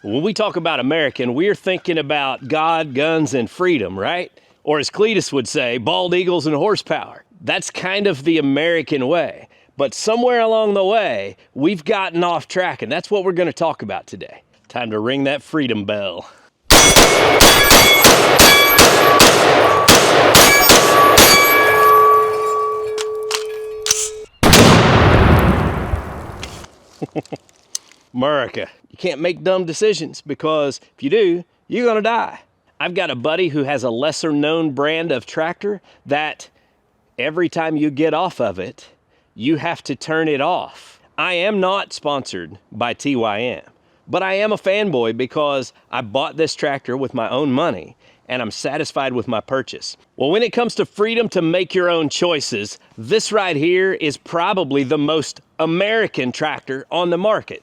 When we talk about American, we're thinking about God, guns, and freedom, right? Or as Cletus would say, bald eagles and horsepower. That's kind of the American way. But somewhere along the way, we've gotten off track, and that's what we're going to talk about today. Time to ring that freedom bell. America, you can't make dumb decisions, because if you do, you're gonna die. I've got a buddy who has a lesser known brand of tractor that every time you get off of it, you have to turn it off. I am not sponsored by TYM, but I am a fanboy because I bought this tractor with my own money and I'm satisfied with my purchase. Well, when it comes to freedom to make your own choices, this right here is probably the most American tractor on the market.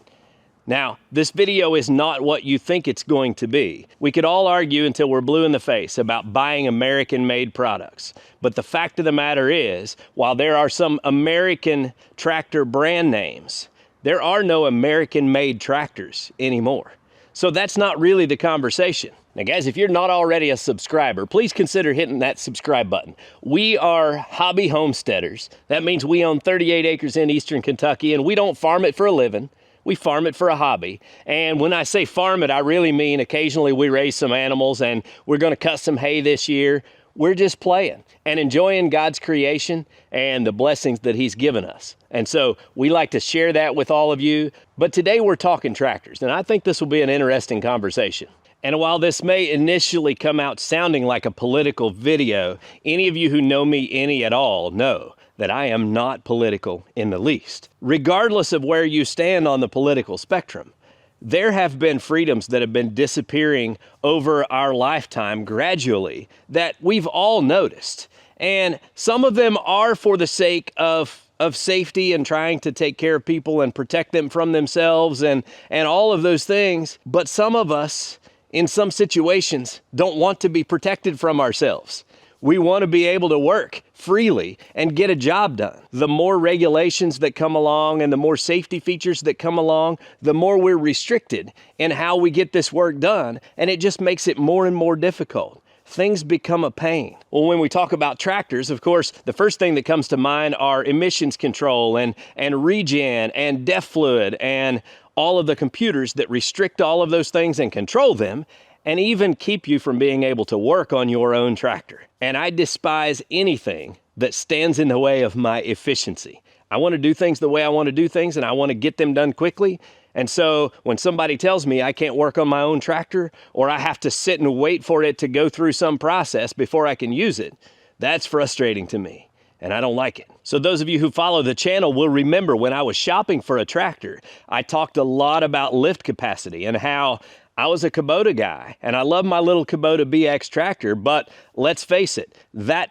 Now, this video is not what you think it's going to be. We could all argue until we're blue in the face about buying American-made products. But the fact of the matter is, while there are some American tractor brand names, there are no American-made tractors anymore. So that's not really the conversation. Now guys, if you're not already a subscriber, please consider hitting that subscribe button. We are hobby homesteaders. That means we own 38 acres in eastern Kentucky, and we don't farm it for a living. We farm it for a hobby. And when I say farm it, I really mean occasionally we raise some animals and we're gonna cut some hay this year. We're just playing and enjoying God's creation and the blessings that He's given us. And so we like to share that with all of you. But today we're talking tractors, and I think this will be an interesting conversation. And while this may initially come out sounding like a political video, any of you who know me any at all know that I am not political in the least. Regardless of where you stand on the political spectrum, there have been freedoms that have been disappearing over our lifetime gradually that we've all noticed. And some of them are for the sake of safety and trying to take care of people and protect them from themselves and all of those things. But some of us, in some situations, don't want to be protected from ourselves. We want to be able to work freely and get a job done. The more regulations that come along and the more safety features that come along, the more we're restricted in how we get this work done, and it just makes it more and more difficult. Things become a pain. Well, when we talk about tractors, of course, the first thing that comes to mind are emissions control and regen and DEF fluid and all of the computers that restrict all of those things and control them, and even keep you from being able to work on your own tractor. And I despise anything that stands in the way of my efficiency. I want to do things the way I want to do things, and I want to get them done quickly. And so when somebody tells me I can't work on my own tractor, or I have to sit and wait for it to go through some process before I can use it, that's frustrating to me, and I don't like it. So those of you who follow the channel will remember when I was shopping for a tractor, I talked a lot about lift capacity and how I was a Kubota guy, and I love my little Kubota BX tractor, but let's face it,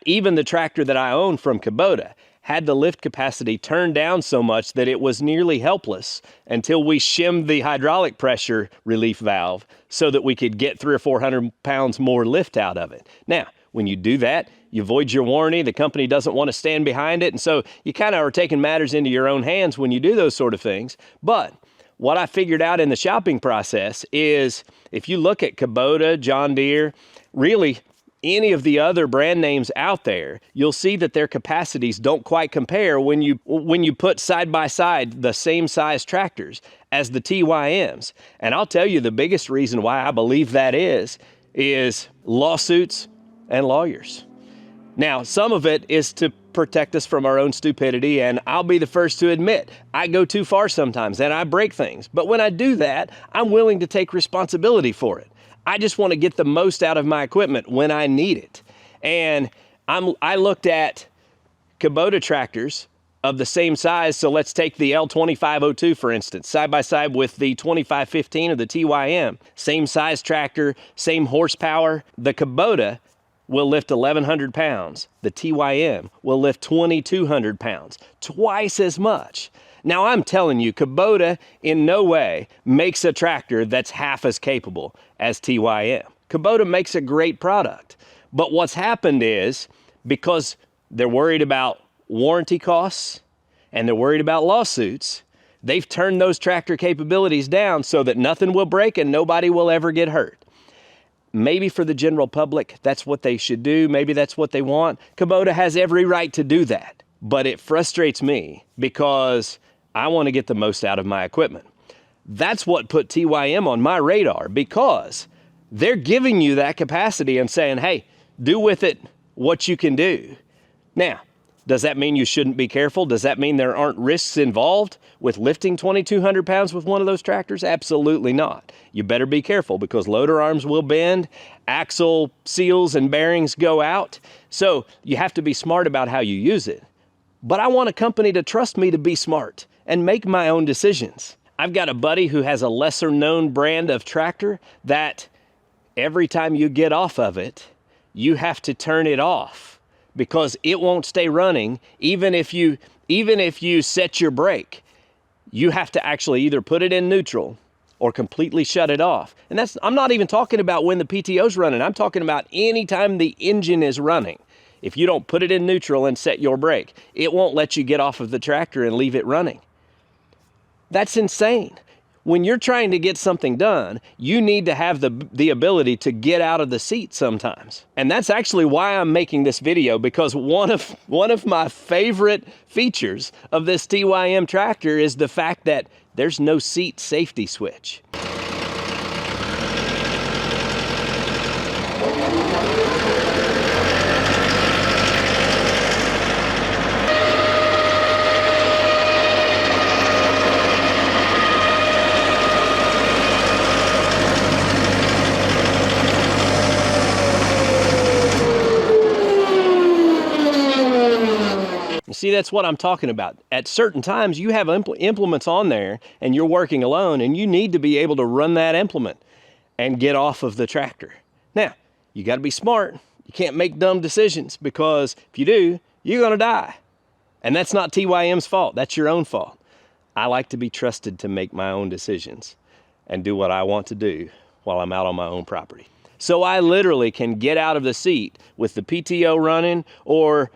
even the tractor that I own from Kubota had the lift capacity turned down so much that it was nearly helpless until we shimmed the hydraulic pressure relief valve so that we could get 300 or 400 pounds more lift out of it. Now, when you do that, you void your warranty, the company doesn't want to stand behind it, and so you kind of are taking matters into your own hands when you do those sort of things. But what I figured out in the shopping process is if you look at Kubota, John Deere, really any of the other brand names out there, you'll see that their capacities don't quite compare when you put side by side the same size tractors as the TYMs. And I'll tell you the biggest reason why I believe that is lawsuits and lawyers. Now, some of it is to protect us from our own stupidity, and I'll be the first to admit, I go too far sometimes and I break things. But when I do that, I'm willing to take responsibility for it. I just want to get the most out of my equipment when I need it. And I looked at Kubota tractors of the same size, so let's take the L2502 for instance, side by side with the 2515 of the TYM. Same size tractor, same horsepower. The Kubota will lift 1,100 pounds. The TYM will lift 2,200 pounds, twice as much. Now I'm telling you, Kubota in no way makes a tractor that's half as capable as TYM. Kubota makes a great product, but what's happened is because they're worried about warranty costs and they're worried about lawsuits, They've turned those tractor capabilities down so that nothing will break and nobody will ever get hurt. Maybe for the general public, that's what they should do. Maybe that's what they want. Kubota has every right to do that. But it frustrates me because I want to get the most out of my equipment. That's what put TYM on my radar, because they're giving you that capacity and saying, hey, do with it what you can do. Now, does that mean you shouldn't be careful? Does that mean there aren't risks involved with lifting 2,200 pounds with one of those tractors? Absolutely not. You better be careful because loader arms will bend, axle seals and bearings go out. So you have to be smart about how you use it. But I want a company to trust me to be smart and make my own decisions. I've got a buddy who has a lesser known brand of tractor that every time you get off of it, you have to turn it off because it won't stay running. Even if you set your brake, you have to actually either put it in neutral or completely shut it off. And I'm not even talking about when the PTO's running. I'm talking about anytime the engine is running. If you don't put it in neutral and set your brake, it won't let you get off of the tractor and leave it running. That's insane. When you're trying to get something done, you need to have the ability to get out of the seat sometimes. And that's actually why I'm making this video, because one of my favorite features of this TYM tractor is the fact that there's no seat safety switch. See, that's what I'm talking about. At certain times, you have implements on there and you're working alone and you need to be able to run that implement and get off of the tractor. Now, you got to be smart. You can't make dumb decisions, because if you do, you're going to die. And that's not TYM's fault. That's your own fault. I like to be trusted to make my own decisions and do what I want to do while I'm out on my own property. So I literally can get out of the seat with the PTO running, or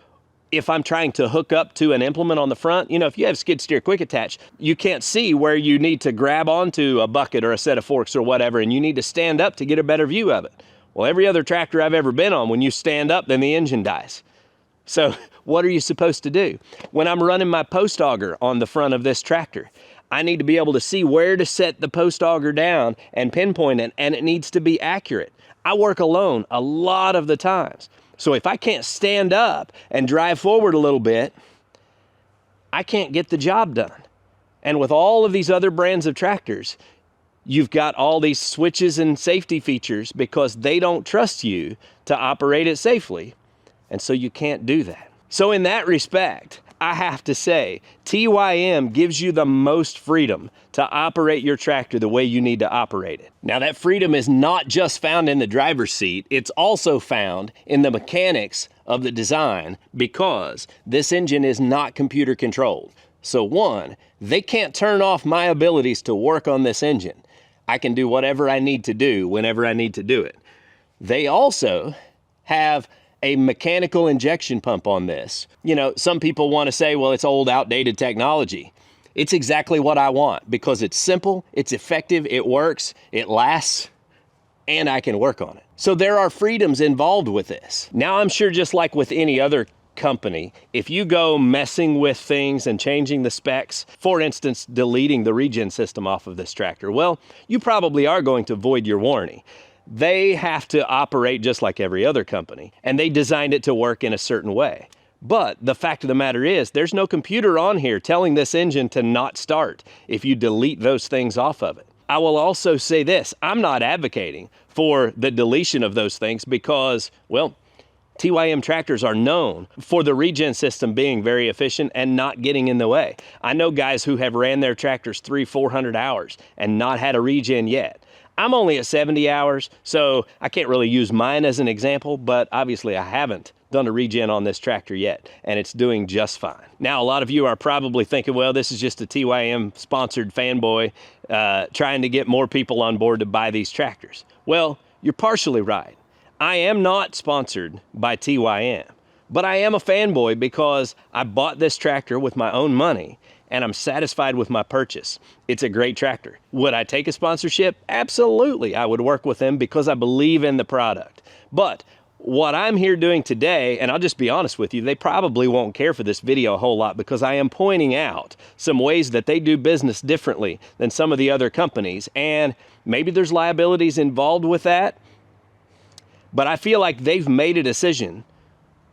if I'm trying to hook up to an implement on the front, you know, if you have skid steer quick attach, you can't see where you need to grab onto a bucket or a set of forks or whatever, and you need to stand up to get a better view of it. Well, every other tractor I've ever been on, when you stand up, then the engine dies. So what are you supposed to do? When I'm running my post auger on the front of this tractor, I need to be able to see where to set the post auger down and pinpoint it, and it needs to be accurate. I work alone a lot of the times. So if I can't stand up and drive forward a little bit, I can't get the job done. And with all of these other brands of tractors, you've got all these switches and safety features because they don't trust you to operate it safely. And so you can't do that. So in that respect, I have to say, TYM gives you the most freedom to operate your tractor the way you need to operate it. Now, that freedom is not just found in the driver's seat, it's also found in the mechanics of the design, because this engine is not computer controlled. So one, they can't turn off my abilities to work on this engine. I can do whatever I need to do whenever I need to do it. They also have a mechanical injection pump on this. You know, some people want to say, well, it's old, outdated technology. It's exactly what I want, because it's simple, it's effective, it works, it lasts, and I can work on it. So there are freedoms involved with this. Now, I'm sure just like with any other company, if you go messing with things and changing the specs, for instance, deleting the regen system off of this tractor, well, you probably are going to void your warranty. They have to operate just like every other company, and they designed it to work in a certain way. But the fact of the matter is, there's no computer on here telling this engine to not start if you delete those things off of it. I will also say this, I'm not advocating for the deletion of those things because, well, TYM tractors are known for the regen system being very efficient and not getting in the way. I know guys who have ran their tractors 300-400 hours and not had a regen yet. I'm only at 70 hours, so I can't really use mine as an example, but obviously I haven't done a regen on this tractor yet, and it's doing just fine. Now, a lot of you are probably thinking, well, this is just a TYM-sponsored fanboy trying to get more people on board to buy these tractors. Well, you're partially right. I am not sponsored by TYM, but I am a fanboy because I bought this tractor with my own money, and I'm satisfied with my purchase. It's a great tractor. Would I take a sponsorship? Absolutely, I would work with them because I believe in the product. But what I'm here doing today, and I'll just be honest with you, they probably won't care for this video a whole lot because I am pointing out some ways that they do business differently than some of the other companies, and maybe there's liabilities involved with that, but I feel like they've made a decision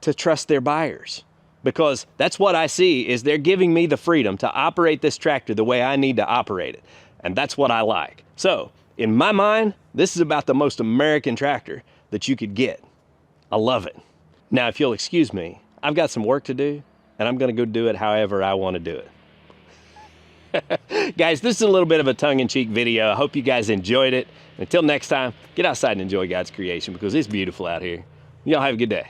to trust their buyers, because that's what I see is they're giving me the freedom to operate this tractor the way I need to operate it. And that's what I like. So in my mind, this is about the most American tractor that you could get. I love it. Now, if you'll excuse me, I've got some work to do and I'm going to go do it however I want to do it. Guys, this is a little bit of a tongue-in-cheek video. I hope you guys enjoyed it. Until next time, get outside and enjoy God's creation because it's beautiful out here. Y'all have a good day.